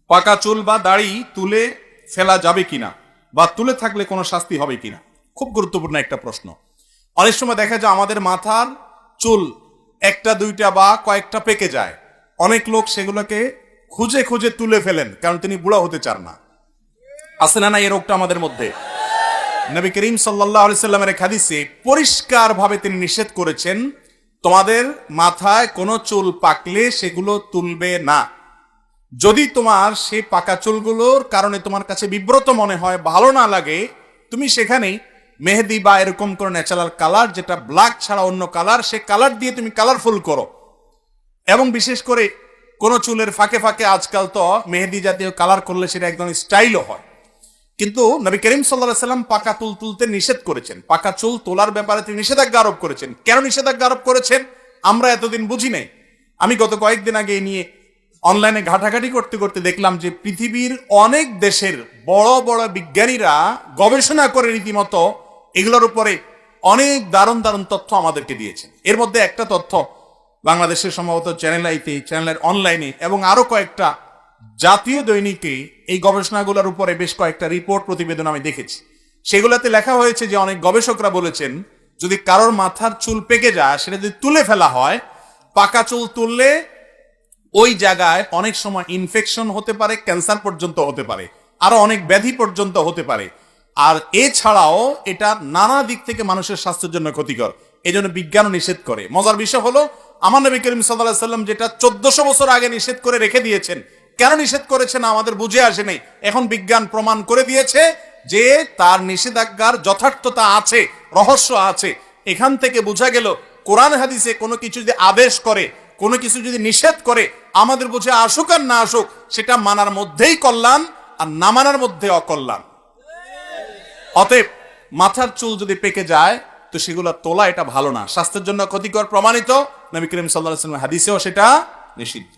পাকা চুল বা দাড়ি তুলে ফেলা যাবে কিনা বা তুলে থাকলে কোনো শাস্তি হবে কিনা, খুব গুরুত্বপূর্ণ একটা প্রশ্ন। অনেক সময় দেখা যায় আমাদের মাথার চুল একটা দুইটা বা কয়েকটা পেকে যায়, অনেক লোক সেগুলোকে খুঁজে খুঁজে তুলে ফেলেন কারণ তিনি বুড়া হতে চান না। আছে না এই রোগটা আমাদের মধ্যে? নবী করিম সাল্লাল্লাহু আলাইহি সাল্লামের এক হাদিসে পরিষ্কার ভাবে তিনি নিষেধ করেছেন, তোমাদের মাথায় কোনো চুল পাকলে সেগুলো তুলবে না। যদি তোমার সেই পাকা চুলগুলোর কারণে তোমার কাছে বিব্রত মনে হয়, ভালো না লাগে, তুমি সেখানেই মেহেদি বা এরকম করে ন্যাচারাল কালার, যেটা ব্ল্যাক ছাড়া অন্য কালার, সে কালার দিয়ে তুমি কালারফুল করো। এবং বিশেষ করে কোন চুলের ফাঁকে ফাঁকে আজকাল তো মেহেদি জাতীয় কালার করলে সেটা একদম স্টাইলও হয়। কিন্তু নবী করিম সাল্লাল্লাহু আলাইহি সাল্লাম পাকা চুল তুলতে নিষেধ করেছেন, পাকা চুল তোলার ব্যাপারে তিনি নিষেধাজ্ঞা আরোপ করেছেন। কেন নিষেধাজ্ঞা আরোপ করেছেন আমরা এতদিন বুঝি নাই। আমি গত কয়েকদিন আগে এই নিয়ে অনলাইনে ঘাটাঘাটি করতে করতে দেখলাম যে পৃথিবীর অনেক দেশের বড় বড় বিজ্ঞানীরা গবেষণা করে রীতিমতো এগুলোর উপরে অনেক দারুণ দারুণ তথ্য আমাদেরকে দিয়েছেন। এর মধ্যে একটা তথ্য বাংলাদেশের সম্ভবত চ্যানেল আইতে, চ্যানেলের অনলাইনে এবং আরো কয়েকটা জাতীয় দৈনিকে এই গবেষণাগুলোর উপরে বেশ কয়েকটা রিপোর্ট প্রতিবেদন আমি দেখেছি। সেগুলোতে লেখা হয়েছে যে অনেক গবেষকরা বলেছেন যদি কারোর মাথার চুল পেকে যায় সেটা যদি তুলে ফেলা হয়, পাকা চুল তুললে ওই জায়গায় অনেক সময় ইনফেকশন হতে পারে, ক্যান্সার পর্যন্ত হতে পারে, আরো অনেক ব্যাধি পর্যন্ত হতে পারে। আর এছাড়াও এটা নানা দিক থেকে মানুষের স্বাস্থ্যের জন্য ক্ষতিকর, এজন্য বিজ্ঞানও নিষেধ করে। মজার বিষয় হলো আমার নবী করিম সাল্লাল্লাহু আলাইহি সাল্লাম যেটা 1400 বছর আগে নিষেধ করে রেখে দিয়েছেন, কেন নিষেধ করেছেন আমাদের বুঝে আসে নাই। এখন বিজ্ঞান প্রমাণ করে দিয়েছে যে তার নিষেধাজ্ঞার যথার্থতা আছে, রহস্য আছে। এখান থেকে বোঝা গেল কোরআন হাদিসে কোনো কিছু যদি আদেশ করে, কোনো কিছু যদি নিষেধ করে, আমাদের বুঝে আসুক আর না আসুক, সেটা মানার মধ্যেই কল্যাণ আর না মানার মধ্যে অকল্যাণ। অতএব মাথার চুল যদি পেকে যায় তো সেগুলো তোলা এটা ভালো না, স্বাস্থ্যের জন্য ক্ষতিকর প্রমাণিত। নবী করিম সাল্লাল্লাহু আলাইহি ওয়াসাল্লাম হাদিসেও সেটা নিষিদ্ধ।